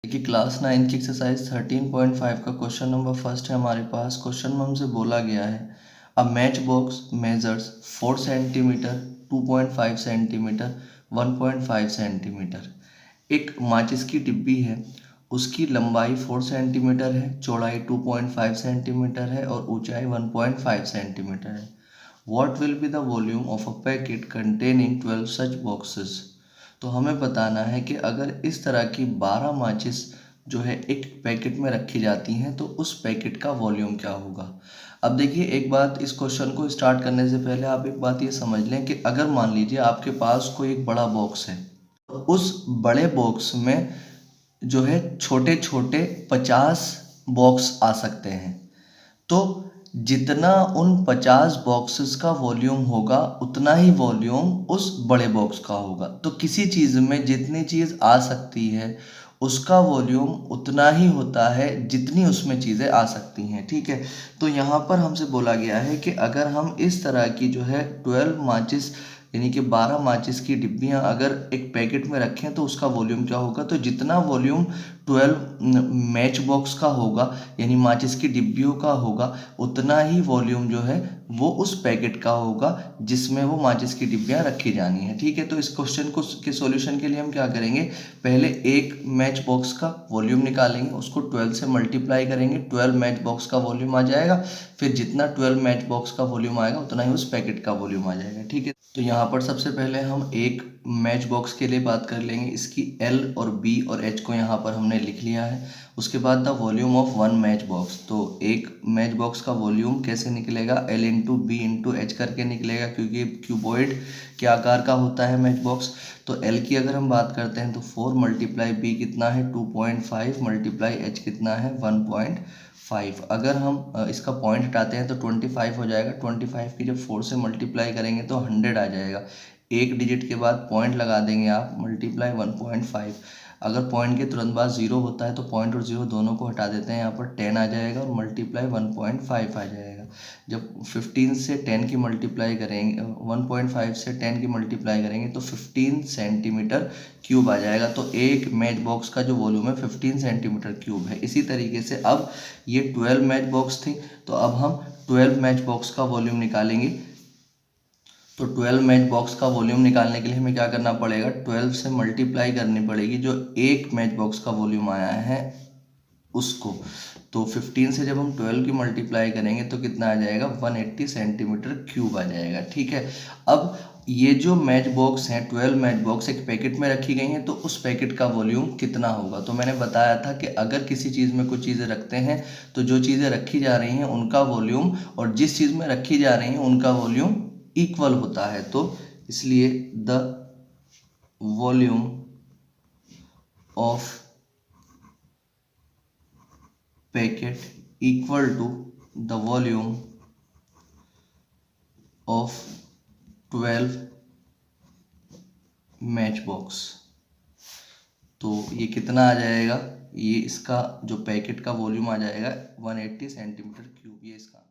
देखिए क्लास 9 की एक्सरसाइज 13.5 का क्वेश्चन नंबर फर्स्ट है हमारे पास। क्वेश्चन में हमसे बोला गया है a match box measures 4 centimetre, 2.5 centimetre, 1.5 centimetre. एक माचिस की डिब्बी है, उसकी लंबाई 4 सेंटीमीटर है, चौड़ाई 2.5 सेंटीमीटर है और ऊंचाई 1.5 सेंटीमीटर है। What will be the volume of a packet containing 12 such boxes? तो हमें बताना है कि अगर इस तरह की 12 माचिस जो है एक पैकेट में रखी जाती हैं तो उस पैकेट का वॉल्यूम क्या होगा। अब देखिए एक बात, इस क्वेश्चन को स्टार्ट करने से पहले आप एक बात ये समझ लें कि अगर मान लीजिए आपके पास कोई एक बड़ा बॉक्स है, उस बड़े बॉक्स में जो है छोटे छोटे 50 बॉक्स आ सकते हैं, तो जितना उन 50 बॉक्सेस का वॉल्यूम होगा उतना ही वॉल्यूम उस बड़े बॉक्स का होगा। तो किसी चीज़ में जितनी चीज़ आ सकती है उसका वॉल्यूम उतना ही होता है जितनी उसमें चीज़ें आ सकती हैं। ठीक है, तो यहाँ पर हमसे बोला गया है कि अगर हम इस तरह की जो है 12 माचिस यानी कि 12 माचिस की डिब्बियाँ अगर एक पैकेट में रखें तो उसका वॉल्यूम क्या होगा। तो जितना वॉल्यूम 12 मैच बॉक्स का होगा यानी माचिस की डिब्बियों का होगा उतना ही वॉल्यूम जो है वो उस पैकेट का होगा जिसमें वो माचिस की डिब्बियाँ रखी जानी है। ठीक है, तो इस क्वेश्चन को के सॉल्यूशन के लिए हम क्या करेंगे, पहले एक मैच बॉक्स का वॉल्यूम निकालेंगे, उसको 12 से मल्टीप्लाई करेंगे, 12 मैच बॉक्स का वॉल्यूम आ जाएगा। फिर जितना 12 मैच बॉक्स का वॉल्यूम आएगा उतना ही उस पैकेट का वॉल्यूम आ जाएगा। ठीक है, तो यहाँ पर सबसे पहले हम एक मैच बॉक्स के लिए बात कर लेंगे। इसकी L और B और H को यहाँ पर हमने लिख लिया है। उसके बाद the volume of one match box, तो एक मैच बॉक्स का वॉल्यूम कैसे निकलेगा, L into B into H करके निकलेगा क्योंकि क्यूबॉइड के आकार का होता है मैच बॉक्स। तो L की अगर हम बात करते हैं तो 4 मल्टीप्लाई B कितना है 2.5 मल्टीप्लाई H कितना है 1.5। अगर हम इसका पॉइंट हटाते हैं तो 25 हो जाएगा। 25 की जब 4 से मल्टीप्लाई करेंगे तो 100 आ जाएगा। एक डिजिट के बाद पॉइंट लगा देंगे आप, मल्टीप्लाई 1.5। अगर पॉइंट के तुरंत बाद 0 होता है तो पॉइंट और 0 दोनों को हटा देते हैं, यहाँ पर 10 आ जाएगा और मल्टीप्लाई 1.5 आ जाएगा। जब 15 से 10 की मल्टीप्लाई करेंगे, 1.5 से 10 की मल्टीप्लाई करेंगे तो 15 सेंटीमीटर क्यूब आ जाएगा। तो एक मैच बॉक्स का जो वॉल्यूम है 15 सेंटीमीटर क्यूब है। इसी तरीके से अब ये 12 मैच बॉक्स थी, तो अब हम 12 मैच बॉक्स का वॉल्यूम निकालेंगे। तो 12 मैच बॉक्स का वॉल्यूम निकालने के लिए हमें क्या करना पड़ेगा, 12 से मल्टीप्लाई करनी पड़ेगी जो एक मैच बॉक्स का वॉल्यूम आया है उसको। तो 15 से जब हम 12 की मल्टीप्लाई करेंगे तो कितना आ जाएगा 180 सेंटीमीटर क्यूब आ जाएगा। ठीक है, अब ये जो मैच बॉक्स हैं 12 मैच बॉक्स एक पैकेट में रखी गई हैं तो उस पैकेट का वॉल्यूम कितना होगा। तो मैंने बताया था कि अगर किसी चीज़ में कुछ चीज़ें रखते हैं तो जो चीज़ें रखी जा रही हैं उनका वॉल्यूम और जिस चीज़ में रखी जा रही हैं उनका वॉल्यूम इक्वल होता है। तो इसलिए the volume of packet equal to the volume of 12 match box. तो ये कितना आ जाएगा, ये इसका जो पैकेट का वॉल्यूम आ जाएगा 180 सेंटीमीटर क्यूब, ये इसका